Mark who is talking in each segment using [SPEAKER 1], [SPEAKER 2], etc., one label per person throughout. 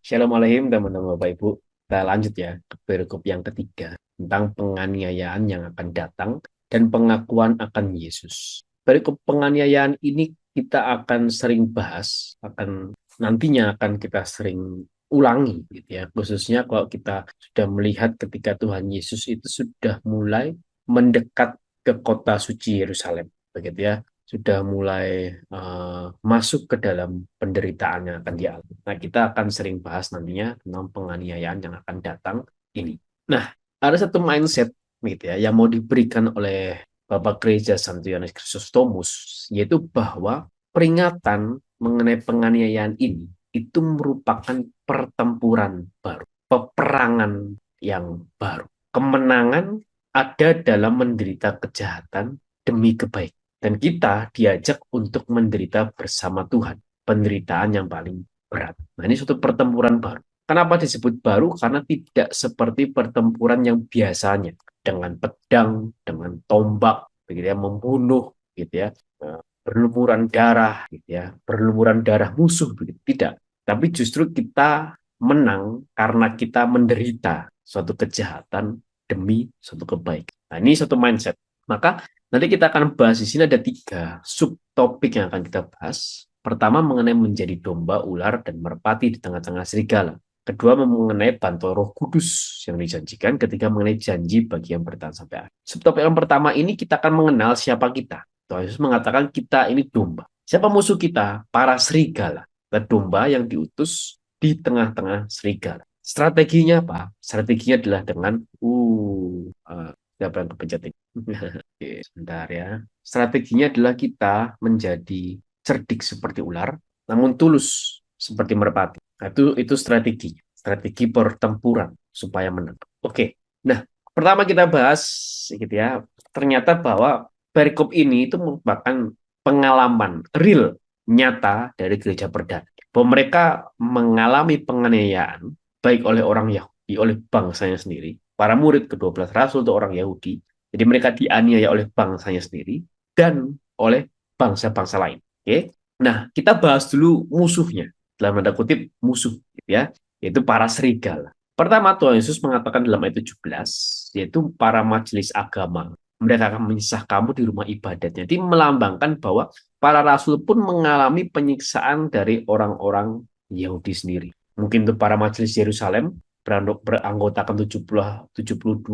[SPEAKER 1] Shalom Aleichem teman-teman Bapak Ibu. Kita lanjut ya ke perikop yang ketiga tentang penganiayaan yang akan datang dan pengakuan akan Yesus. Perikop penganiayaan ini kita akan sering bahas, nantinya akan kita sering ulangi gitu ya. Khususnya kalau kita sudah melihat ketika Tuhan Yesus itu sudah mulai mendekat ke kota suci Yerusalem, begitu ya, sudah mulai masuk ke dalam penderitaan yang akan dialami. Nah, kita akan sering bahas nantinya tentang penganiayaan yang akan datang ini. Nah, ada satu mindset gitu ya yang mau diberikan oleh Bapak Gereja Santo Yohanes Chrysostomus, yaitu bahwa peringatan mengenai penganiayaan ini itu merupakan pertempuran baru, peperangan yang baru. Kemenangan ada dalam menderita kejahatan demi kebaikan. Dan kita diajak untuk menderita bersama Tuhan. Penderitaan yang paling berat. Nah, ini suatu pertempuran baru. Kenapa disebut baru? Karena tidak seperti pertempuran yang biasanya. Dengan pedang, dengan tombak, begitu ya, membunuh, gitu ya, berlumuran darah, gitu ya, berlumuran darah musuh, begitu. Tidak. Tapi justru kita menang karena kita menderita suatu kejahatan demi suatu kebaikan. Nah, ini satu mindset. Maka nanti kita akan bahas di sini ada 3 subtopik yang akan kita bahas. Pertama mengenai menjadi domba, ular, dan merpati di tengah-tengah serigala. Kedua mengenai bantuan Roh Kudus yang dijanjikan, ketika mengenai janji bagi yang bertahan sampai akhir. Subtopik yang pertama ini kita akan mengenal siapa kita. Tuhan Yesus mengatakan kita ini domba. Siapa musuh kita? Para serigala. Domba yang diutus di tengah-tengah serigala. Strateginya apa? Strateginya adalah dengan siapa yang kepencet ini? Oke, sebentar ya. Strateginya adalah kita menjadi cerdik seperti ular, namun tulus seperti merpati. Nah, itu strategi pertempuran supaya menang. Oke. Nah, pertama kita bahas gitu ya. Ternyata bahwa perikop ini itu merupakan pengalaman real nyata dari gereja perdana. Bahwa mereka mengalami penganiayaan baik oleh orang Yahudi, oleh bangsanya sendiri, para murid ke-12 rasul itu orang Yahudi. Jadi mereka dianiaya oleh bangsanya sendiri dan oleh bangsa-bangsa lain. Oke. Nah, kita bahas dulu musuhnya. Dalam tanda kutip musuh gitu ya, yaitu para serigala. Pertama Tuhan Yesus mengatakan dalam ayat 17, yaitu para majelis agama. Mereka akan menyisah kamu di rumah ibadatnya. Jadi melambangkan bahwa para rasul pun mengalami penyiksaan dari orang-orang Yahudi sendiri. Mungkin itu para majelis Yerusalem beranggotakan 72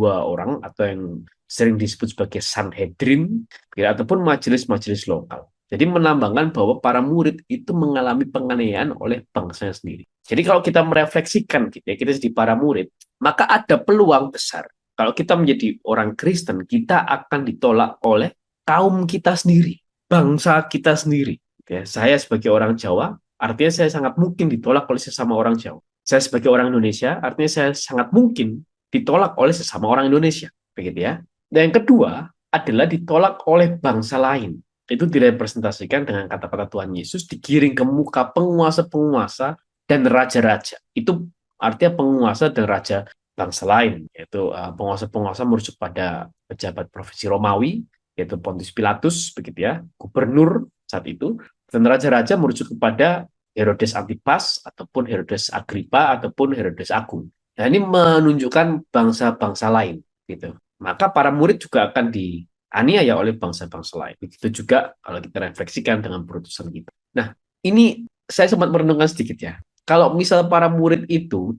[SPEAKER 1] orang atau yang sering disebut sebagai Sanhedrin, ya, ataupun majelis-majelis lokal. Jadi melambangkan bahwa para murid itu mengalami penganiayaan oleh bangsanya sendiri. Jadi kalau kita merefleksikan gitu ya, kita jadi para murid, maka ada peluang besar. Kalau kita menjadi orang Kristen, kita akan ditolak oleh kaum kita sendiri, bangsa kita sendiri. Ya, saya sebagai orang Jawa, artinya saya sangat mungkin ditolak oleh sesama orang Jawa. Saya sebagai orang Indonesia, artinya saya sangat mungkin ditolak oleh sesama orang Indonesia. Begitu ya. Dan yang kedua adalah ditolak oleh bangsa lain. Itu direpresentasikan dengan kata-kata Tuhan Yesus digiring ke muka penguasa-penguasa dan raja-raja. Itu artinya penguasa dan raja bangsa lain, yaitu penguasa-penguasa merujuk pada pejabat provinsi Romawi, yaitu Pontius Pilatus, begitu ya, gubernur saat itu, dan raja-raja merujuk kepada Herodes Antipas, ataupun Herodes Agripa, ataupun Herodes Agung. Nah, ini menunjukkan bangsa-bangsa lain, gitu. Maka para murid juga akan dianiaya oleh bangsa-bangsa lain. Begitu juga kalau kita refleksikan dengan perutusan kita. Nah, ini saya sempat merenungkan sedikit ya. Kalau misal para murid itu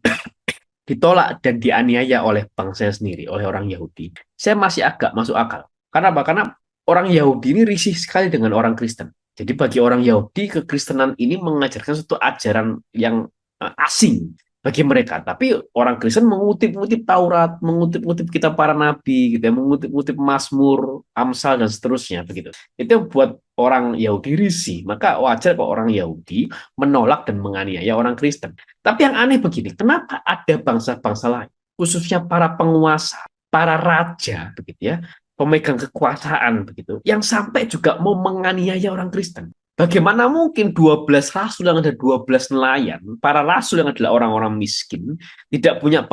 [SPEAKER 1] ditolak dan dianiaya oleh bangsanya sendiri, oleh orang Yahudi, saya masih agak masuk akal. Karena apa? Karena orang Yahudi ini risih sekali dengan orang Kristen. Jadi bagi orang Yahudi, kekristenan ini mengajarkan suatu ajaran yang asing bagi mereka. Tapi orang Kristen mengutip-ngutip Taurat, mengutip-ngutip kitab para nabi, gitu ya, mengutip-ngutip Mazmur, Amsal, dan seterusnya. Begitu. Itu buat orang Yahudi risih. Maka wajar kok orang Yahudi menolak dan menganiaya orang Kristen. Tapi yang aneh begini, kenapa ada bangsa-bangsa lain, khususnya para penguasa, para raja, begitu ya, pemegang kekuasaan begitu, yang sampai juga mau menganiaya orang Kristen. Bagaimana mungkin 12 rasul yang ada 12 nelayan, para rasul yang adalah orang-orang miskin, tidak punya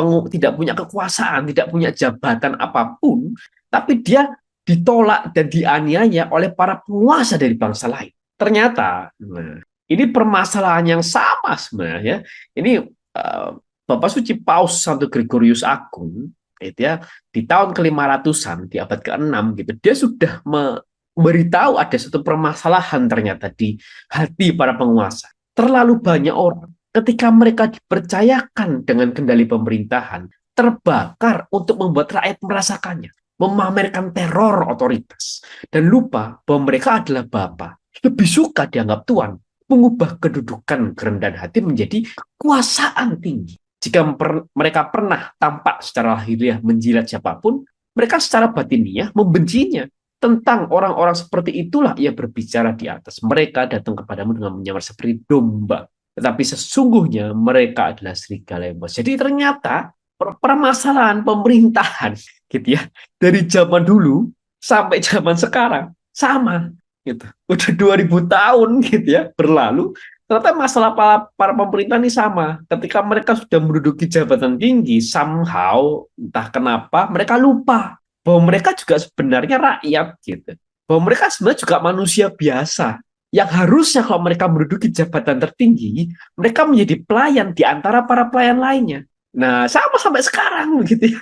[SPEAKER 1] kekuasaan, tidak punya jabatan apapun, tapi dia ditolak dan dianiaya oleh para penguasa dari bangsa lain. Ternyata, nah, ini permasalahan yang sama sebenarnya. Ini eh, Bapak Suci Paus Santo Gregorius Agung, gitu ya, di tahun ke-500-an, di abad ke-6, gitu, dia sudah memberitahu ada satu permasalahan ternyata di hati para penguasa. Terlalu banyak orang, ketika mereka dipercayakan dengan kendali pemerintahan, terbakar untuk membuat rakyat merasakannya, memamerkan teror otoritas, dan lupa bahwa mereka adalah Bapa. Lebih suka dianggap Tuhan, mengubah kedudukan kerendahan hati menjadi kekuasaan tinggi. Jika mereka pernah tampak secara lahiriah menjilat siapapun, mereka secara batiniah membencinya. Tentang orang-orang seperti itulah ia berbicara di atas. Mereka datang kepadamu dengan menyamar seperti domba. Tetapi sesungguhnya mereka adalah serigala yang bos. Jadi ternyata permasalahan pemerintahan gitu ya, dari zaman dulu sampai zaman sekarang sama gitu. Udah 2000 tahun gitu ya berlalu, ternyata masalah para pemerintah ini sama. Ketika mereka sudah menduduki jabatan tinggi, somehow entah kenapa mereka lupa bahwa mereka juga sebenarnya rakyat gitu. Bahwa mereka sebenarnya juga manusia biasa yang harusnya kalau mereka menduduki jabatan tertinggi, mereka menjadi pelayan di antara para pelayan lainnya. Nah, sama sampai sekarang begitu ya.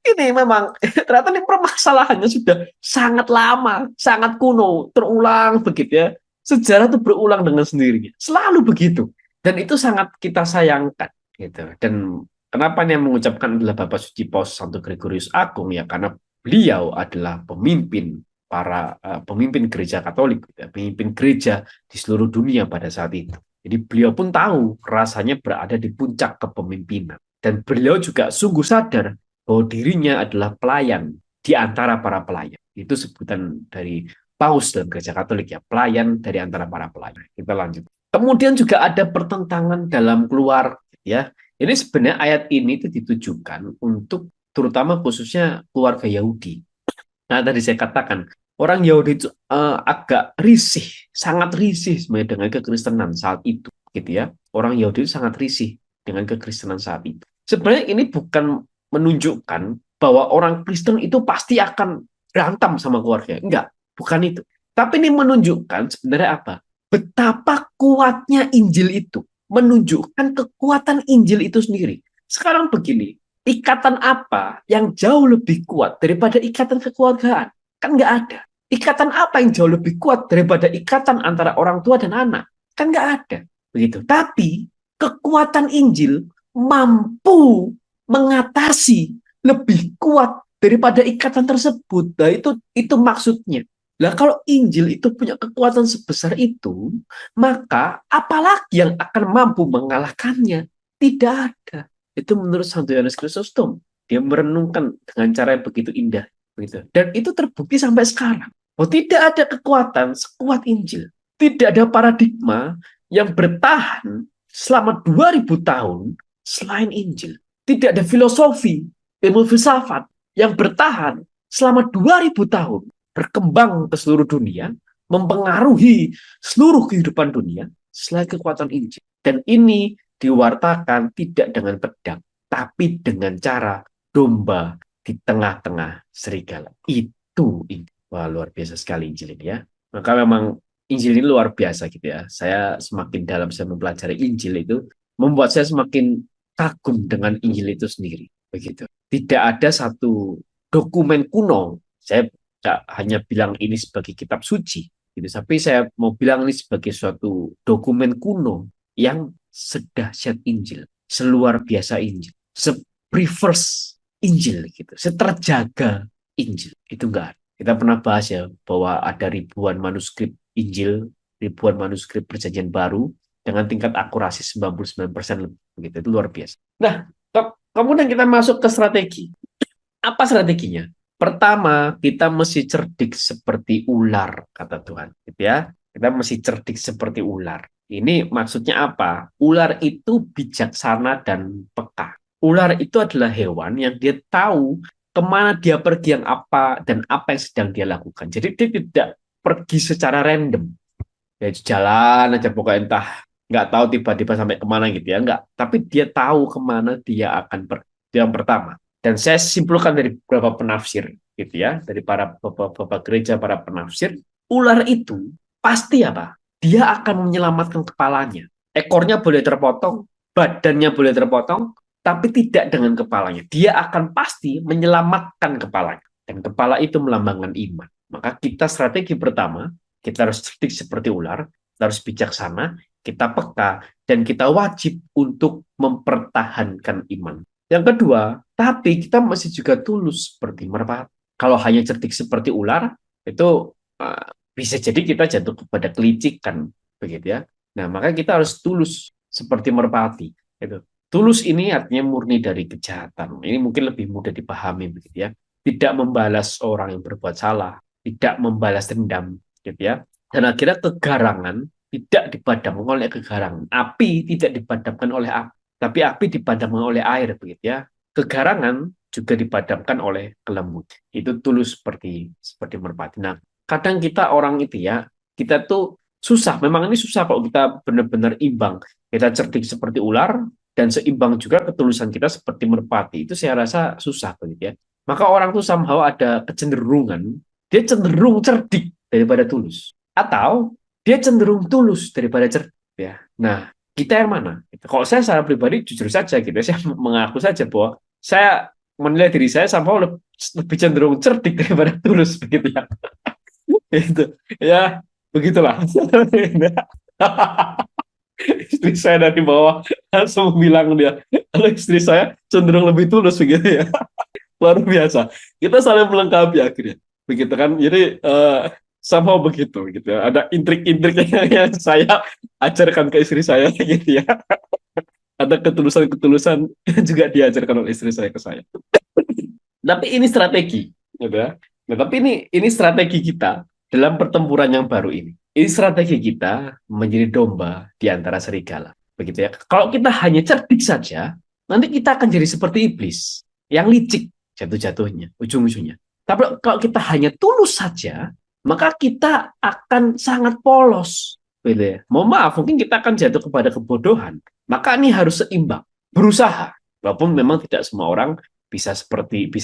[SPEAKER 1] Ini memang ternyata ini permasalahannya sudah sangat lama, sangat kuno, terulang begitu ya. Sejarah itu berulang dengan sendirinya. Selalu begitu. Dan itu sangat kita sayangkan gitu. Dan kenapa yang mengucapkan adalah Bapak Suci Paus Santo Gregorius Agung ya, karena beliau adalah pemimpin gereja Katolik, ya, pemimpin gereja di seluruh dunia pada saat itu. Jadi beliau pun tahu rasanya berada di puncak kepemimpinan. Dan beliau juga sungguh sadar bahwa dirinya adalah pelayan di antara para pelayan. Itu sebutan dari Paus dalam gereja Katolik ya, pelayan dari antara para pelayan. Kita lanjut. Kemudian juga ada pertentangan dalam keluarga ya. Ini sebenarnya ayat ini itu ditujukan untuk terutama khususnya keluarga Yahudi. Nah, tadi saya katakan orang Yahudi itu agak risih, sangat risih sebenarnya dengan kekristenan saat itu, gitu ya. Orang Yahudi itu sangat risih dengan kekristenan saat itu. Sebenarnya ini bukan menunjukkan bahwa orang Kristen itu pasti akan berantem sama keluarga. Enggak, bukan itu. Tapi ini menunjukkan sebenarnya apa? Betapa kuatnya Injil itu. Menunjukkan kekuatan Injil itu sendiri. Sekarang begini, ikatan apa yang jauh lebih kuat daripada ikatan kekeluargaan? Kan nggak ada. Ikatan apa yang jauh lebih kuat daripada ikatan antara orang tua dan anak? Kan nggak ada. Begitu. Tapi kekuatan Injil mampu mengatasi lebih kuat daripada ikatan tersebut. Nah, itu maksudnya. Nah, kalau Injil itu punya kekuatan sebesar itu, maka apalagi yang akan mampu mengalahkannya? Tidak ada. Itu menurut Santo Yohanes Chrysostom. Dia merenungkan dengan cara yang begitu indah. Begitu. Dan itu terbukti sampai sekarang. Oh, tidak ada kekuatan sekuat Injil. Tidak ada paradigma yang bertahan selama 2000 tahun selain Injil. Tidak ada filosofi, ilmu filsafat yang bertahan selama 2000 tahun berkembang ke seluruh dunia, mempengaruhi seluruh kehidupan dunia selain kekuatan Injil. Dan ini diwartakan tidak dengan pedang, tapi dengan cara domba di tengah-tengah serigala. Itu Injil. Wah, luar biasa sekali Injil ini ya. Maka memang Injil ini luar biasa gitu ya. Saya semakin dalam saya mempelajari Injil itu, membuat saya semakin kagum dengan Injil itu sendiri. Begitu. Tidak ada satu dokumen kuno. Saya hanya bilang ini sebagai kitab suci. Gitu. Tapi saya mau bilang ini sebagai suatu dokumen kuno yang sedahsyat Injil, seluar biasa Injil, se-preverse Injil gitu, seterjaga Injil. Itu enggak ada. Kita pernah bahas ya bahwa ada ribuan manuskrip Injil, ribuan manuskrip Perjanjian Baru dengan tingkat akurasi 99% lebih. Begitu. Itu luar biasa. Nah, kemudian kita masuk ke strategi. Apa strateginya? Pertama, kita mesti cerdik seperti ular, kata Tuhan. Gitu ya. Kita mesti cerdik seperti ular. Ini maksudnya apa? Ular itu bijaksana dan peka. Ular itu adalah hewan yang dia tahu kemana dia pergi, yang apa, dan apa yang sedang dia lakukan. Jadi dia tidak pergi secara random. Ya jalan aja pokoknya entah. Nggak tahu tiba-tiba sampai kemana gitu ya. Nggak. Tapi dia tahu kemana dia akan pergi. Yang pertama. Dan saya simpulkan dari beberapa penafsir gitu ya, dari para bapak-bapak gereja, para penafsir, ular itu pasti apa? Dia akan menyelamatkan kepalanya. Ekornya boleh terpotong, badannya boleh terpotong, tapi tidak dengan kepalanya. Dia akan pasti menyelamatkan kepalanya. Dan kepala itu melambangkan iman. Maka kita strategi pertama, kita harus cerdik seperti ular, kita harus bijaksana, kita peka, dan kita wajib untuk mempertahankan iman. Yang kedua, tapi kita masih juga tulus seperti merpati. Kalau hanya cerdik seperti ular, itu bisa jadi kita jatuh kepada kelicikan, begitu ya. Nah, maka kita harus tulus seperti merpati. Itu. Tulus ini artinya murni dari kejahatan. Ini mungkin lebih mudah dipahami, begitu ya. Tidak membalas orang yang berbuat salah, tidak membalas dendam, gitu ya. Dan akhirnya kegarangan tidak dipadamkan oleh kegarangan. Api tidak dipadamkan oleh api, tapi api dipadamkan oleh air, begitu ya. Kegarangan juga dipadamkan oleh kelembutan. Itu tulus seperti merpati. Nah, kadang kita orang itu ya, kita tuh susah. Memang ini susah kalau kita benar-benar imbang. Kita cerdik seperti ular dan seimbang juga ketulusan kita seperti merpati. Itu saya rasa susah, begitu ya. Maka orang tuh somehow ada kecenderungan dia cenderung cerdik daripada tulus, atau dia cenderung tulus daripada cerdik. Ya. Nah, kita yang mana? Kalau saya secara pribadi jujur saja gitu, saya mengaku saja bahwa saya menilai diri saya somehow lebih cenderung cerdik daripada tulus, begitu ya. Itu ya begitulah. Istri saya dari bawah langsung bilang dia, kalau istri saya cenderung lebih tulus begitu ya. Luar biasa. Kita saling melengkapi akhirnya. Begitu kan. Jadi somehow begitu gitu ya. Ada intrik-intrik yang saya ajarkan ke istri saya gitu ya. Ada ketulusan-ketulusan juga diajarkan oleh istri saya ke saya. Tapi ini strategi, gitu ya. Nah, tapi ini strategi kita dalam pertempuran yang baru ini. Ini strategi kita menjadi domba di antara serigala. Begitu ya. Kalau kita hanya cerdik saja, nanti kita akan jadi seperti iblis yang licik jatuh-jatuhnya, ujung-ujungnya. Tapi kalau kita hanya tulus saja, maka kita akan sangat polos. Gitu ya. Mohon maaf, mungkin kita akan jatuh kepada kebodohan. Maka ini harus seimbang, berusaha. Walaupun memang tidak semua orang bisa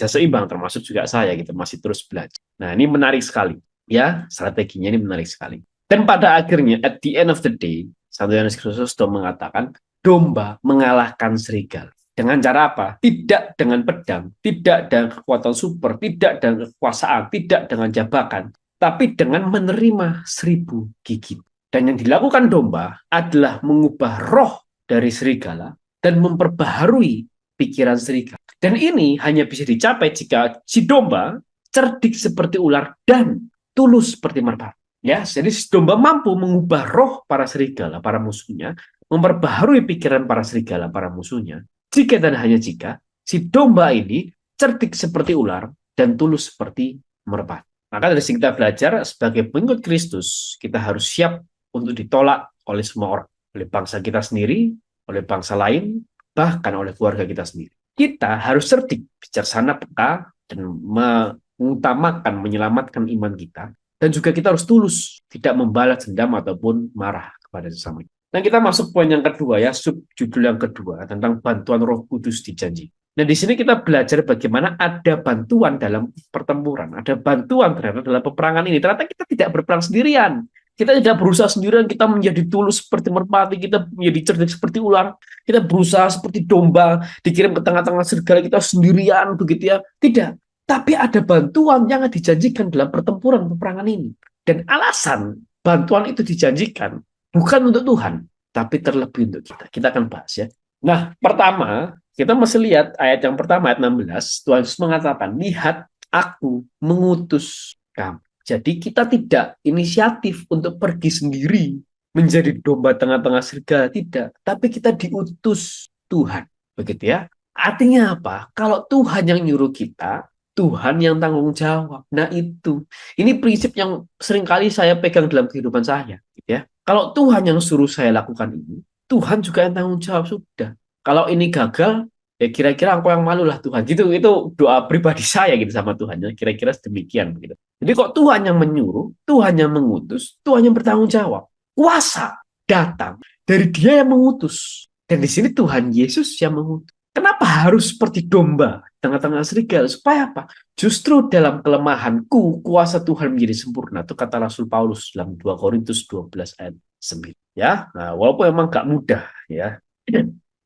[SPEAKER 1] seimbang, termasuk juga saya gitu, masih terus belajar. Nah, ini menarik sekali. Ya, strateginya ini menarik sekali. Dan pada akhirnya, at the end of the day, Santo Yohanes Kristus sudah mengatakan, domba mengalahkan serigala. Dengan cara apa? Tidak dengan pedang, tidak dengan kekuatan super, tidak dengan kekuasaan, tidak dengan jabakan, tapi dengan menerima 1000 gigit. Dan yang dilakukan domba adalah mengubah roh dari serigala dan memperbaharui pikiran serigala. Dan ini hanya bisa dicapai jika si domba cerdik seperti ular dan tulus seperti merpati. Ya, jadi si domba mampu mengubah roh para serigala, para musuhnya, memperbaharui pikiran para serigala, para musuhnya. Jika dan hanya jika si domba ini cerdik seperti ular dan tulus seperti merpati. Maka dari sini kita belajar sebagai pengikut Kristus, kita harus siap untuk ditolak oleh semua orang, oleh bangsa kita sendiri, oleh bangsa lain, bahkan oleh keluarga kita sendiri. Kita harus cerdik, bijaksana, peka, dan mengutamakan, menyelamatkan iman kita. Dan juga kita harus tulus, tidak membalas dendam ataupun marah kepada sesama. Nah, kita masuk poin yang kedua ya, subjudul yang kedua tentang bantuan Roh Kudus dijanji. Nah, di sini kita belajar bagaimana ada bantuan dalam pertempuran, ada bantuan ternyata dalam peperangan ini. Ternyata kita tidak berperang sendirian. Kita tidak berusaha sendirian, kita menjadi tulus seperti merpati, kita menjadi cerdik seperti ular, kita berusaha seperti domba, dikirim ke tengah-tengah serigala kita sendirian, begitu ya. Tidak. Tapi ada bantuan yang dijanjikan dalam pertempuran peperangan ini. Dan alasan bantuan itu dijanjikan bukan untuk Tuhan, tapi terlebih untuk kita. Kita akan bahas ya. Nah, pertama, kita mesti lihat ayat yang pertama, ayat 16. Tuhan Yesus mengatakan, lihat aku mengutus kamu. Jadi kita tidak inisiatif untuk pergi sendiri menjadi domba tengah-tengah serigala, tidak. Tapi kita diutus Tuhan. Begitu ya. Artinya apa? Kalau Tuhan yang nyuruh kita, Tuhan yang tanggung jawab. Nah itu. Ini prinsip yang seringkali saya pegang dalam kehidupan saya. Gitu ya. Kalau Tuhan yang suruh saya lakukan ini, Tuhan juga yang tanggung jawab sudah. Kalau ini gagal, ya kira-kira aku yang malu lah Tuhan. Gitu, itu doa pribadi saya gitu sama Tuhan. Ya. Kira-kira sedemikian. Begitu. Jadi kok Tuhan yang menyuruh, Tuhan yang mengutus, Tuhan yang bertanggung jawab. Kuasa datang dari Dia yang mengutus. Dan di sini Tuhan Yesus yang mengutus. Kenapa harus seperti domba tengah-tengah serigala? Supaya apa? Justru dalam kelemahanku, kuasa Tuhan menjadi sempurna. Itu kata Rasul Paulus dalam 2 Korintus 12 ayat 9. Ya, nah, walaupun memang gak mudah ya.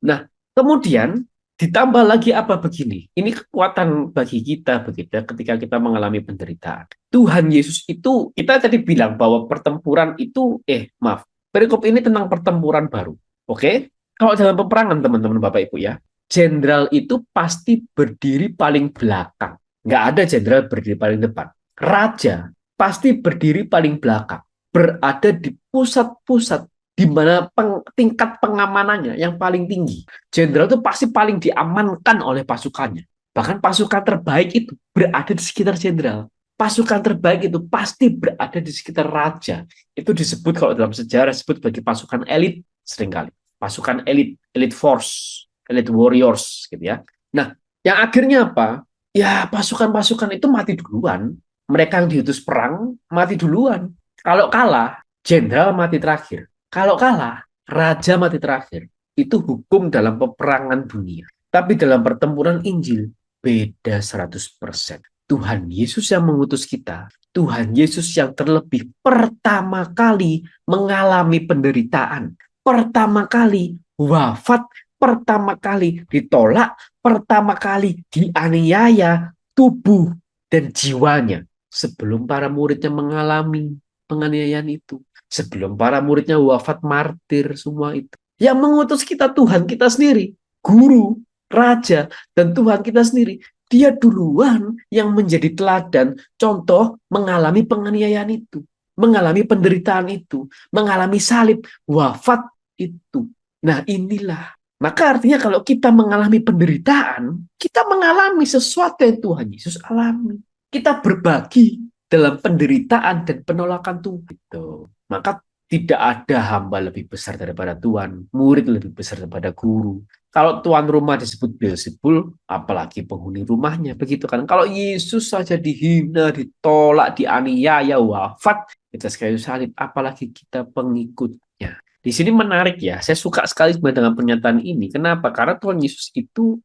[SPEAKER 1] Nah, kemudian ditambah lagi apa begini? Ini kekuatan bagi kita begitu ketika kita mengalami penderitaan. Tuhan Yesus itu kita tadi bilang bahwa pertempuran itu maaf. Perikop ini tentang pertempuran baru. Oke? Kalau dalam peperangan teman-teman Bapak Ibu ya, jenderal itu pasti berdiri paling belakang. Nggak ada jenderal berdiri paling depan. Raja pasti berdiri paling belakang. Berada di pusat-pusat di mana tingkat pengamanannya yang paling tinggi. Jenderal itu pasti paling diamankan oleh pasukannya. Bahkan pasukan terbaik itu berada di sekitar jenderal. Pasukan terbaik itu pasti berada di sekitar raja. Itu disebut kalau dalam sejarah disebut sebagai pasukan elit seringkali. Pasukan elit, elite force, elite warriors gitu ya. Nah, yang akhirnya apa? Ya pasukan-pasukan itu mati duluan. Mereka yang diutus perang mati duluan. Kalau kalah, jenderal mati terakhir. Kalau kalah, raja mati terakhir. Itu hukum dalam peperangan dunia. Tapi dalam pertempuran Injil, beda 100%. Tuhan Yesus yang mengutus kita. Tuhan Yesus yang terlebih pertama kali mengalami penderitaan. Pertama kali wafat. Pertama kali ditolak. Pertama kali dianiaya tubuh dan jiwanya. Sebelum para muridnya mengalami penganiayaan itu. Sebelum para muridnya wafat martir semua itu. Yang mengutus kita Tuhan kita sendiri. Guru, Raja, dan Tuhan kita sendiri. Dia duluan yang menjadi teladan, contoh mengalami penganiayaan itu. Mengalami penderitaan itu. Mengalami salib, wafat itu. Nah inilah. Maka artinya kalau kita mengalami penderitaan, kita mengalami sesuatu yang Tuhan Yesus alami. Kita berbagi dalam penderitaan dan penolakan Tuhan. Gitu. Maka tidak ada hamba lebih besar daripada Tuhan, murid lebih besar daripada guru. Kalau tuan rumah disebut Beelzebul, apalagi penghuni rumahnya. Begitu kan? Kalau Yesus saja dihina, ditolak, dianiaya, wafat, kita sekali salib, apalagi kita pengikutnya. Di sini menarik ya, saya suka sekali dengan pernyataan ini. Kenapa? Karena Tuhan Yesus itu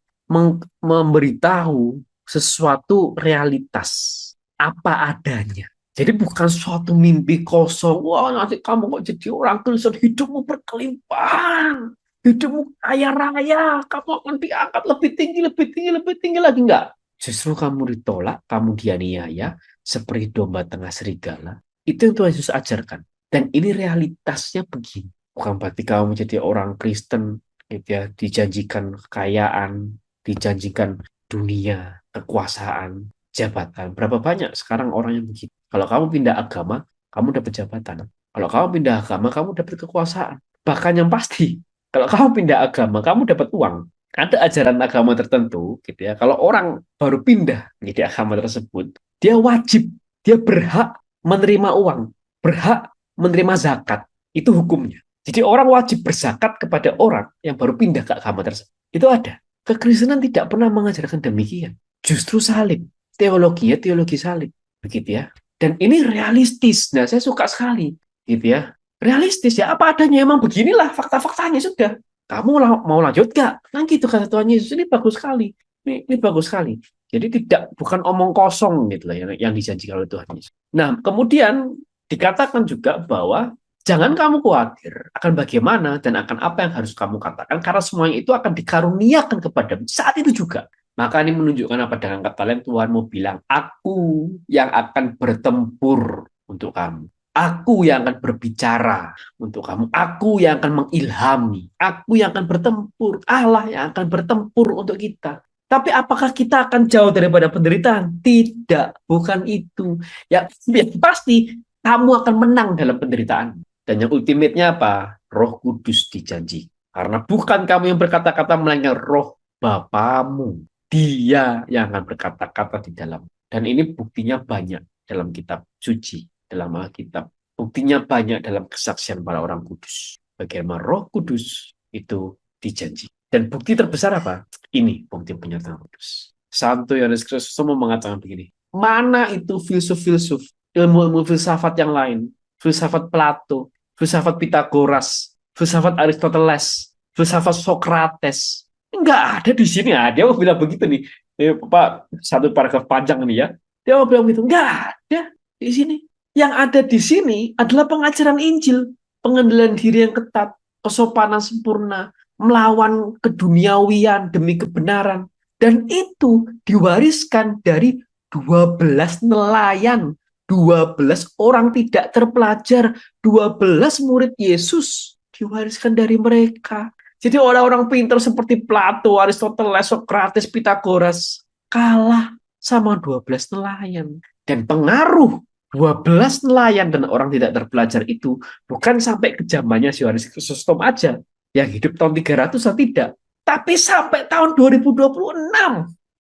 [SPEAKER 1] memberitahu sesuatu realitas apa adanya. Jadi bukan suatu mimpi kosong. Wah, nanti kamu kok jadi orang Kristen, hidupmu berkelimpahan. Hidupmu kaya raya. Kamu akan diangkat lebih tinggi, lebih tinggi, lebih tinggi lagi. Enggak. Justru kamu ditolak, kamu dianiaya, seperti domba tengah serigala. Itu yang Tuhan Yesus ajarkan. Dan ini realitasnya begini. Bukan berarti kamu menjadi orang Kristen, gitu ya, dijanjikan kekayaan, dijanjikan dunia, kekuasaan, jabatan. Berapa banyak sekarang orang yang begitu? Kalau kamu pindah agama, kamu dapat jabatan. Kalau kamu pindah agama, kamu dapat kekuasaan. Bahkan yang pasti, kalau kamu pindah agama, kamu dapat uang. Ada ajaran agama tertentu, gitu ya. Kalau orang baru pindah menjadi agama tersebut, dia wajib, dia berhak menerima uang, berhak menerima zakat. Itu hukumnya. Jadi orang wajib berzakat kepada orang yang baru pindah ke agama tersebut. Itu ada. Kekristenan tidak pernah mengajarkan demikian. Justru salib. Teologinya teologi salib. Begitu ya. Dan ini realistis. Nah, saya suka sekali, gitu ya. Realistis ya, apa adanya emang beginilah fakta-faktanya sudah. Kamu mau lanjut gak? Nah gitu kata Tuhan Yesus, ini bagus sekali. Ini bagus sekali. Jadi bukan omong kosong gitu lah yang dijanjikan oleh Tuhan Yesus. Nah, kemudian dikatakan juga bahwa jangan kamu khawatir akan bagaimana dan akan apa yang harus kamu katakan karena semuanya itu akan dikaruniakan kepadamu saat itu juga. Maka ini menunjukkan apa dengan kata lain Tuhan mau bilang, aku yang akan bertempur untuk kamu. Aku yang akan berbicara untuk kamu. Aku yang akan mengilhami. Aku yang akan bertempur. Allah yang akan bertempur untuk kita. Tapi apakah kita akan jauh daripada penderitaan? Tidak, bukan itu. Ya, pasti kamu akan menang dalam penderitaan. Dan yang ultimate-nya apa? Roh Kudus dijanji. Karena bukan kamu yang berkata-kata, melainkan roh Bapamu. Dia yang akan berkata-kata di dalam. Dan ini buktinya banyak dalam kitab suci, dalam Alkitab. Buktinya banyak dalam kesaksian para orang kudus. Bagaimana Roh Kudus itu dijanji. Dan bukti terbesar apa? Ini bukti penyertaan kudus. Santo Yohanes Kristus mengatakan begini, mana itu filsuf-filsuf, ilmu-ilmu filsafat yang lain, filsafat Plato, filsafat Pitagoras, filsafat Aristoteles, filsafat Socrates, enggak ada di sini. Dia mau bilang begitu nih. Pak, satu paragraf panjang nih ya. Dia mau bilang begitu. Enggak ada di sini. Yang ada di sini adalah pengajaran Injil, pengendalian diri yang ketat, kesopanan sempurna, melawan keduniawian demi kebenaran. Dan itu diwariskan dari 12 nelayan, 12 orang tidak terpelajar, 12 murid Yesus diwariskan dari mereka. Jadi orang-orang pintar seperti Plato, Aristoteles, Socrates, Pythagoras kalah sama 12 nelayan. Dan pengaruh 12 nelayan dan orang tidak terpelajar itu bukan sampai ke zamannya Yohanes Chrysostom aja, yang hidup tahun 300 atau tidak, tapi sampai tahun 2026.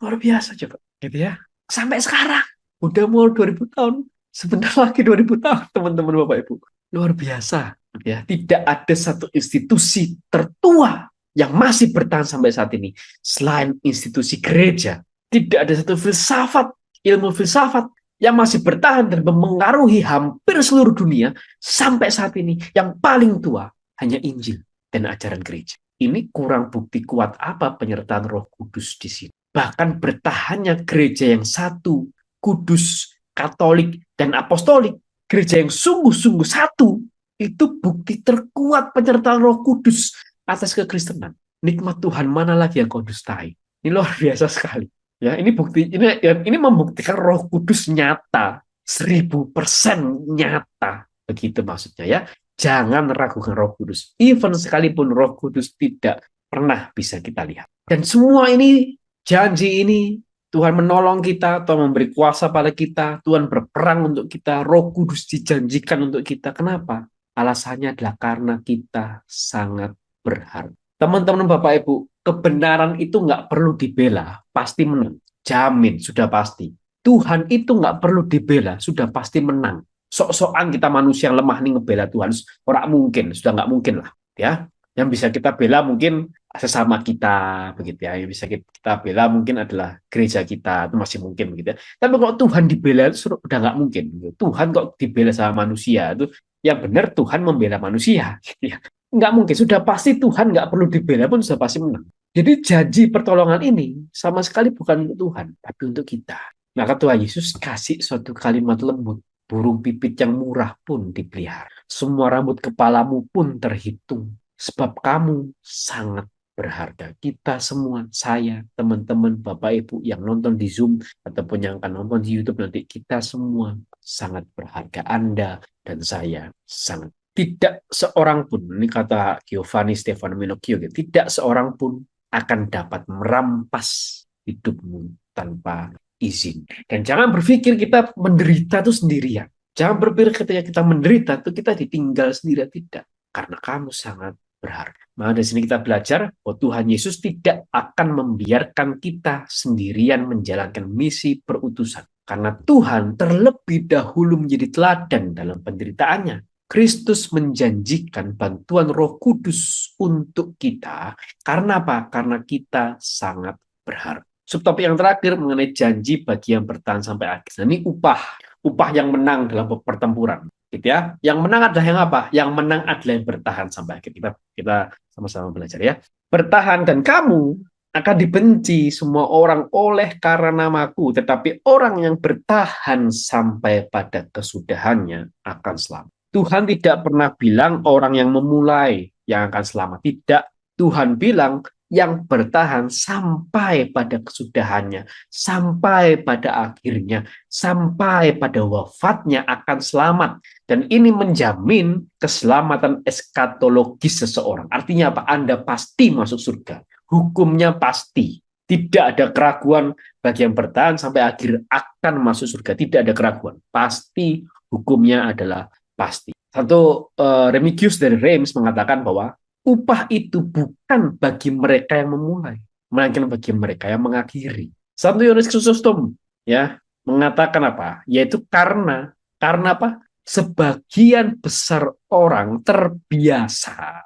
[SPEAKER 1] Luar biasa coba, gitu ya. Sampai sekarang, udah mau 2000 tahun, sebentar lagi 2000 tahun, teman-teman Bapak Ibu. Luar biasa, ya. Tidak ada satu institusi tertua yang masih bertahan sampai saat ini selain institusi gereja. Tidak ada satu filsafat, ilmu filsafat yang masih bertahan dan memengaruhi hampir seluruh dunia sampai saat ini. Yang paling tua hanya Injil dan ajaran gereja. Ini kurang bukti kuat apa penyertaan Roh Kudus di sini. Bahkan bertahannya gereja yang satu, kudus, katolik, dan apostolik, gereja yang sungguh-sungguh satu, itu bukti terkuat penyertaan Roh Kudus atas kekristenan. Nikmat Tuhan mana lagi yang kau dustai? Ini luar biasa sekali. Ya, ini bukti, ini membuktikan Roh Kudus nyata, 1000% nyata. Begitu maksudnya ya. Jangan ragukan Roh Kudus. Even sekalipun Roh Kudus tidak pernah bisa kita lihat. Dan semua ini, janji ini, Tuhan menolong kita atau memberi kuasa pada kita. Tuhan berperang untuk kita. Roh Kudus dijanjikan untuk kita. Kenapa? Alasannya adalah karena kita sangat berharga. Teman-teman Bapak Ibu, kebenaran itu nggak perlu dibela, pasti menang. Jamin, sudah pasti. Tuhan itu nggak perlu dibela, sudah pasti menang. Sok-sokan kita manusia yang lemah nih ngebela Tuhan, orang mungkin, sudah nggak mungkin lah, ya. Yang bisa kita bela mungkin sesama kita, begitu ya. Yang bisa kita bela mungkin adalah gereja kita, itu masih mungkin begitu ya. Tapi kalau Tuhan dibela itu udah nggak mungkin. Tuhan kok dibela sama manusia itu, yang benar Tuhan membela manusia, gitu ya. Nggak mungkin, sudah pasti Tuhan nggak perlu dibela pun sudah pasti menang. Jadi janji pertolongan ini sama sekali bukan untuk Tuhan, tapi untuk kita. Maka Tuhan Yesus kasih suatu kalimat lembut. Burung pipit yang murah pun dipelihara. Semua rambut kepalamu pun terhitung. Sebab kamu sangat berharga. Kita semua, saya, teman-teman, Bapak Ibu yang nonton di Zoom ataupun yang akan nonton di YouTube nanti, kita semua sangat berharga. Anda dan saya sangat. Tidak seorang pun, ini kata Giovanni Stefano Minocchio, tidak seorang pun akan dapat merampas hidupmu tanpa izin. Dan jangan berpikir kita menderita itu sendirian. Jangan berpikir ketika kita menderita itu kita ditinggal sendirian. Tidak. Karena kamu sangat berharga. Maka dari sini kita belajar bahwa Tuhan Yesus tidak akan membiarkan kita sendirian menjalankan misi perutusan. Karena Tuhan terlebih dahulu menjadi teladan dalam penderitaannya. Kristus menjanjikan bantuan Roh Kudus untuk kita. Karena apa? Karena kita sangat berharga. Subtopik yang terakhir mengenai janji bagi yang bertahan sampai akhir. Nah, ini upah yang menang dalam pertempuran, gitu ya. Yang menang adalah yang apa? Yang menang adalah yang bertahan sampai akhir. Kita sama-sama belajar ya. Bertahan, dan kamu akan dibenci semua orang oleh karena namaku, tetapi orang yang bertahan sampai pada kesudahannya akan selamat. Tuhan tidak pernah bilang orang yang memulai yang akan selamat. Tidak. Tuhan bilang yang bertahan sampai pada kesudahannya, sampai pada akhirnya, sampai pada wafatnya akan selamat. Dan ini menjamin keselamatan eskatologis seseorang. Artinya apa? Anda pasti masuk surga. Hukumnya pasti. Tidak ada keraguan bagi yang bertahan sampai akhir akan masuk surga. Tidak ada keraguan. Pasti hukumnya adalah pasti. Remigius dari Reims mengatakan bahwa upah itu bukan bagi mereka yang memulai, melainkan bagi mereka yang mengakhiri. Santo Yohanes Chrysostom ya mengatakan apa? Yaitu karena apa? Sebagian besar orang terbiasa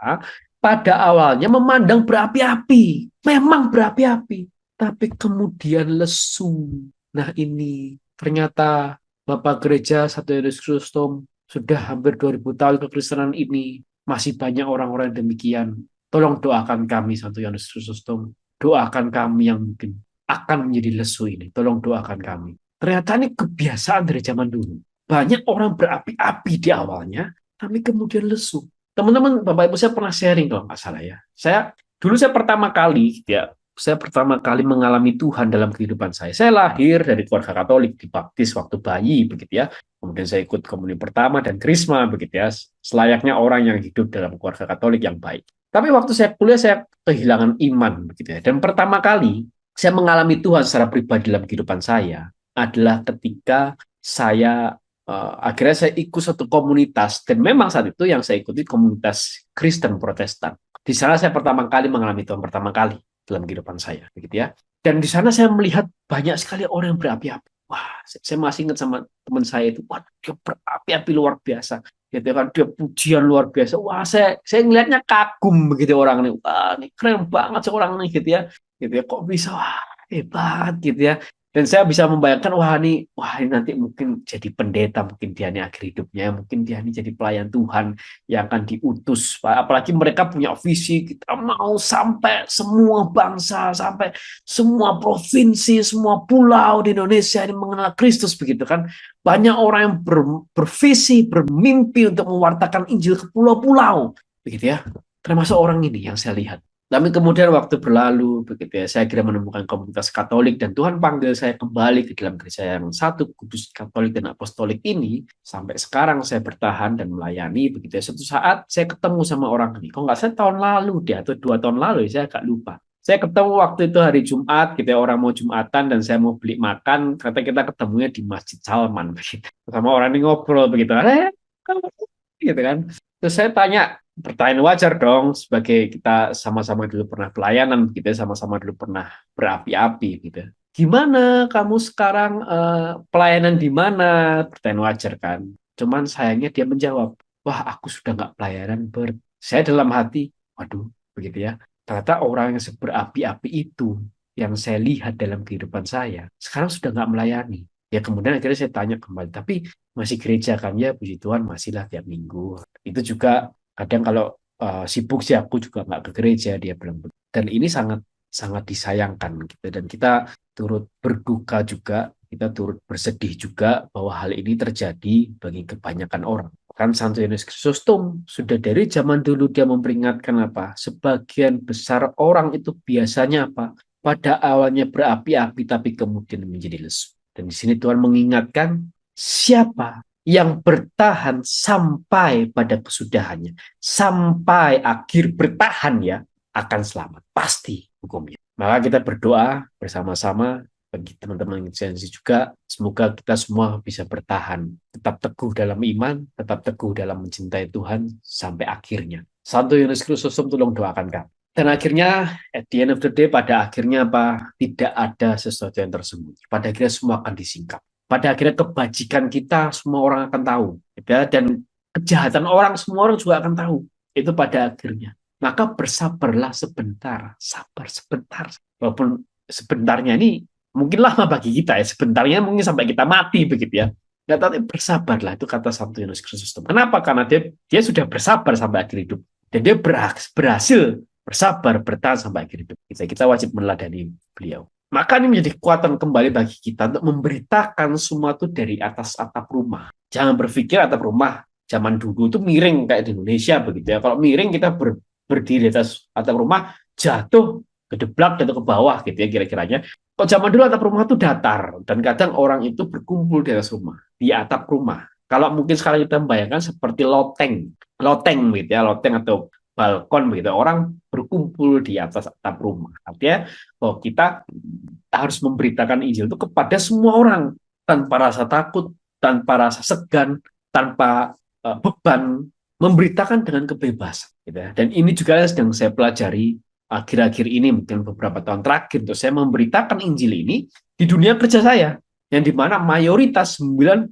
[SPEAKER 1] pada awalnya memandang berapi-api, memang berapi-api, tapi kemudian lesu. Nah ini ternyata Bapak Gereja Santo Yohanes Chrysostom sudah hampir 2000 tahun kekristenan ini masih banyak orang-orang demikian. Tolong doakan kami, Santo Yohanes Chrysostom. Doakan kami yang mungkin akan menjadi lesu ini. Tolong doakan kami. Ternyata ini kebiasaan dari zaman dulu. Banyak orang berapi-api di awalnya, tapi kemudian lesu. Teman-teman, Bapak Ibu, saya pernah sharing kalau nggak salah ya. Saya Dulu saya pertama kali, ya, saya pertama kali mengalami Tuhan dalam kehidupan saya. Saya lahir dari keluarga Katolik, dibaptis waktu bayi, begitu ya. Kemudian saya ikut komuni pertama dan krisma, begitu ya. Selayaknya orang yang hidup dalam keluarga Katolik yang baik. Tapi waktu saya kuliah, saya kehilangan iman, begitu ya. Dan pertama kali saya mengalami Tuhan secara pribadi dalam kehidupan saya adalah ketika saya akhirnya saya ikut satu komunitas, dan memang saat itu yang saya ikuti komunitas Kristen Protestan. Di sana saya pertama kali mengalami Tuhan, pertama kali dalam kehidupan saya, begitu ya. Dan di sana saya melihat banyak sekali orang yang berapi-api. Wah, saya masih ingat sama teman saya itu, wah, dia berapi-api luar biasa. Gitu kan, dia pujian luar biasa. Wah, saya ngelihatnya kagum begitu orang ini. Wah, ini keren banget seorang ini, gitu ya. Gitu ya, kok bisa, wah, hebat gitu ya. Dan saya bisa membayangkan, wah ini nanti mungkin jadi pendeta, mungkin dia ini akhir hidupnya, mungkin dia ini jadi pelayan Tuhan yang akan diutus. Apalagi mereka punya visi, kita mau sampai semua bangsa, sampai semua provinsi, semua pulau di Indonesia ini mengenal Kristus, begitu kan. Banyak orang yang bervisi, bermimpi untuk mewartakan Injil ke pulau-pulau, begitu ya. Termasuk orang ini yang saya lihat. Tapi kemudian waktu berlalu, begitu ya, saya kira menemukan komunitas Katolik dan Tuhan panggil saya kembali ke dalam gereja yang satu, kudus Katolik dan Apostolik ini. Sampai sekarang saya bertahan dan melayani, begitu ya. Suatu saat saya ketemu sama orang ini. Kok nggak saya tahun lalu dia atau 2 tahun lalu, saya agak lupa. Saya ketemu waktu itu hari Jumat, gitu ya, orang mau Jumatan dan saya mau beli makan. Kata kita ketemunya di Masjid Salman, begitu. Sama orang ini ngobrol begitu. Gitu kan. Terus saya tanya, pertanyaan wajar dong, sebagai kita sama-sama dulu pernah pelayanan, kita sama-sama dulu pernah berapi-api gitu. Gimana kamu sekarang pelayanan di mana? Pertanyaan wajar kan. Cuman sayangnya dia menjawab, wah aku sudah nggak pelayanan Saya dalam hati, waduh, begitu ya. Ternyata orang yang berapi-api itu, yang saya lihat dalam kehidupan saya, sekarang sudah nggak melayani. Ya kemudian akhirnya saya tanya kembali, tapi masih gereja kan ya, puji Tuhan masihlah tiap minggu. Itu juga kadang kalau sibuk sih aku juga nggak ke gereja, dia bilang. Dan ini sangat sangat disayangkan gitu, dan kita turut berduka juga, kita turut bersedih juga bahwa hal ini terjadi bagi kebanyakan orang. Kan Santo Yohanes Chrysostom sudah dari zaman dulu dia memperingatkan apa? Sebagian besar orang itu biasanya apa? Pada awalnya berapi-api tapi kemudian menjadi lesu. Dan di sini Tuhan mengingatkan siapa yang bertahan sampai pada kesudahannya, sampai akhir bertahan ya, akan selamat. Pasti hukumnya. Maka kita berdoa bersama-sama bagi teman-teman yang juga, semoga kita semua bisa bertahan, tetap teguh dalam iman, tetap teguh dalam mencintai Tuhan sampai akhirnya. Santo Yohanes Chrysostom tolong doakan kami. Dan akhirnya, at the end of the day, pada akhirnya apa? Tidak ada sesuatu yang tersembunyi. Pada akhirnya semua akan disingkap. Pada akhirnya kebajikan kita semua orang akan tahu. Ya, dan kejahatan orang semua orang juga akan tahu. Itu pada akhirnya. Maka bersabarlah sebentar. Sabar sebentar. Walaupun sebentarnya ini mungkin lama bagi kita ya. Sebentarnya mungkin sampai kita mati begitu ya. Nah, tapi bersabarlah, itu kata Santo Yohanes Chrysostom. Kenapa? Karena dia sudah bersabar sampai akhir hidup. Dan dia berhasil bersabar, bertahan sampai akhir hidup kita wajib meneladani beliau. Maka ini menjadi kekuatan kembali bagi kita untuk memberitakan semua itu dari atas atap rumah. Jangan berpikir atap rumah zaman dulu itu miring kayak di Indonesia begitu ya. Kalau miring kita berdiri di atas atap rumah, jatuh gedeblak, jatuh ke bawah gitu ya kira-kiranya. Kalau zaman dulu atap rumah itu datar, dan kadang orang itu berkumpul di atas rumah, di atap rumah. Kalau mungkin sekarang kita membayangkan seperti loteng gitu ya, loteng atau balkon begitu, orang berkumpul di atas atap rumah. Artinya bahwa kita harus memberitakan Injil itu kepada semua orang tanpa rasa takut, tanpa rasa segan, tanpa beban, memberitakan dengan kebebasan. Gitu ya. Dan ini juga yang sedang saya pelajari akhir-akhir ini, mungkin beberapa tahun terakhir, untuk saya memberitakan Injil ini di dunia kerja saya, yang dimana mayoritas 99%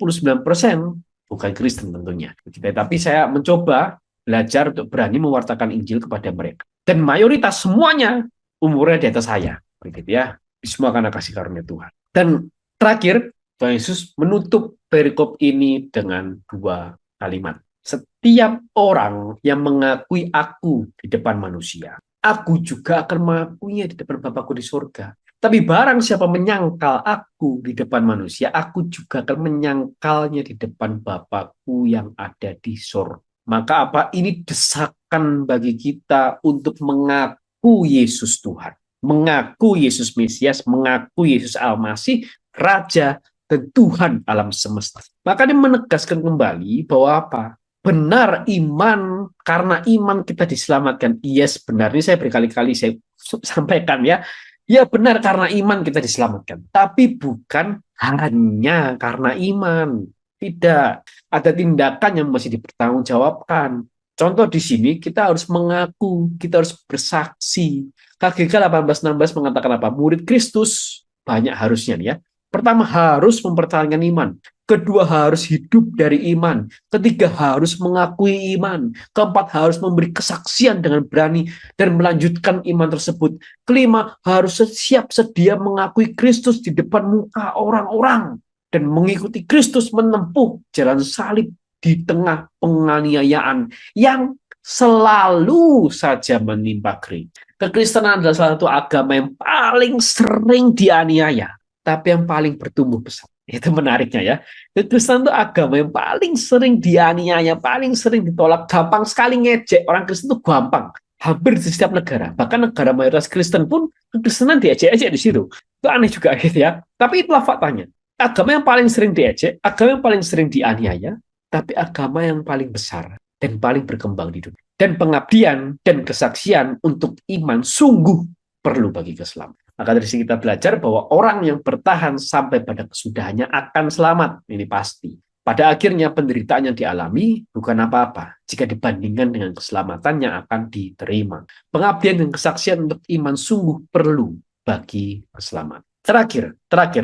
[SPEAKER 1] bukan Kristen tentunya. Gitu. Tapi saya mencoba belajar untuk berani mewartakan Injil kepada mereka. Dan mayoritas semuanya umurnya di atas saya. Begitu ya. Semua karena kasih karunia Tuhan. Dan terakhir, Tuhan Yesus menutup perikop ini dengan 2 kalimat. Setiap orang yang mengakui aku di depan manusia, aku juga akan mengakuinya di depan Bapakku di surga. Tapi barang siapa menyangkal aku di depan manusia, aku juga akan menyangkalnya di depan Bapakku yang ada di surga. Maka apa? Ini desakan bagi kita untuk mengakui mengaku Yesus Tuhan, mengaku Yesus Mesias, mengaku Yesus Al-Masih, Raja dan Tuhan alam semesta. Maka dia menegaskan kembali bahwa apa? Benar iman, karena iman kita diselamatkan. Yes, benar. Ini saya berkali-kali saya sampaikan ya. Ya benar karena iman kita diselamatkan. Tapi bukan hanya karena iman. Tidak. Ada tindakan yang masih dipertanggungjawabkan. Contoh di sini kita harus mengaku, kita harus bersaksi. KGK 18:16 mengatakan apa? Murid Kristus banyak harusnya nih ya. Pertama harus mempertahankan iman. Kedua harus hidup dari iman. Ketiga harus mengakui iman. Keempat harus memberi kesaksian dengan berani dan melanjutkan iman tersebut. Kelima harus siap sedia mengakui Kristus di depan muka orang-orang dan mengikuti Kristus menempuh jalan salib di tengah penganiayaan yang selalu saja menimpa gereja. Kekristenan adalah salah satu agama yang paling sering dianiaya, tapi yang paling bertumbuh besar. Itu menariknya ya. Kekristenan itu agama yang paling sering dianiaya, paling sering ditolak, gampang sekali ngejek. Orang Kristen itu gampang. Hampir di setiap negara. Bahkan negara mayoritas Kristen pun kekristenan diejek-ejek di situ. Itu aneh juga gitu ya. Tapi itulah faktanya. Agama yang paling sering diejek, agama yang paling sering dianiaya, tapi agama yang paling besar dan paling berkembang di dunia. Dan pengabdian dan kesaksian untuk iman sungguh perlu bagi keselamatan. Maka dari sini kita belajar bahwa orang yang bertahan sampai pada kesudahannya akan selamat. Ini pasti. Pada akhirnya penderitaan yang dialami bukan apa-apa jika dibandingkan dengan keselamatan yang akan diterima. Pengabdian dan kesaksian untuk iman sungguh perlu bagi keselamatan. Terakhir,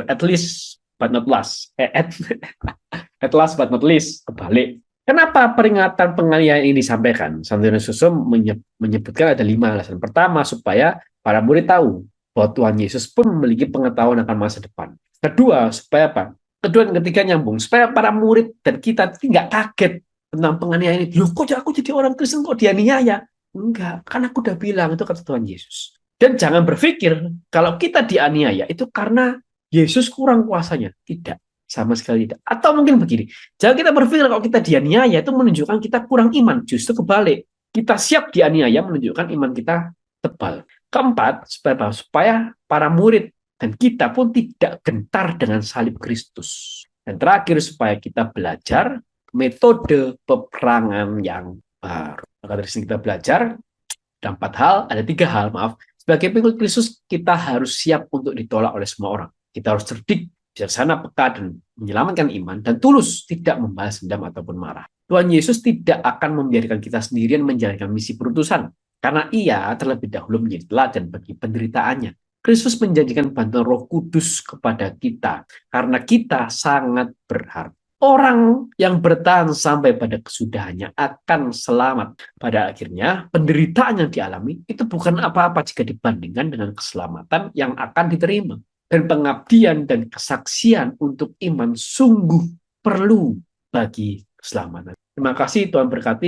[SPEAKER 1] at least but not last. At last but not least, kebalik. Kenapa peringatan penganiayaan ini disampaikan? Santo Ignatius menyebutkan ada 5 alasan. Pertama, supaya para murid tahu bahwa Tuhan Yesus pun memiliki pengetahuan akan masa depan. Kedua, supaya apa? Kedua dan ketiga nyambung. Supaya para murid dan kita tidak kaget tentang penganiayaan ini. Loh, kok aku jadi orang Kristen kok dianiaya? Enggak, kan aku udah bilang, itu kata Tuhan Yesus. Dan jangan berpikir kalau kita dianiaya itu karena Yesus kurang kuasanya. Tidak. Sama sekali tidak. Atau mungkin begini, jangan kita berpikir kalau kita dianiaya itu menunjukkan kita kurang iman. Justru kebalik. Kita siap dianiaya menunjukkan iman kita tebal. Keempat, supaya para murid dan kita pun tidak gentar dengan salib Kristus. Dan terakhir, supaya kita belajar metode peperangan yang baru. Maka dari sini kita belajar ada 4 hal, ada 3 hal, maaf. Sebagai pengikut Kristus, kita harus siap untuk ditolak oleh semua orang. Kita harus cerdik, bijaksana, peka, dan menyelamatkan iman, dan tulus, tidak membalas dendam ataupun marah. Tuhan Yesus tidak akan membiarkan kita sendirian menjalankan misi perutusan, karena ia terlebih dahulu menjadi teladan bagi penderitaannya. Kristus menjanjikan bantuan Roh Kudus kepada kita, karena kita sangat berharap. Orang yang bertahan sampai pada kesudahannya akan selamat. Pada akhirnya, penderitaan yang dialami itu bukan apa-apa jika dibandingkan dengan keselamatan yang akan diterima. Dan pengabdian dan kesaksian untuk iman sungguh perlu bagi keselamatan. Terima kasih, Tuhan berkati.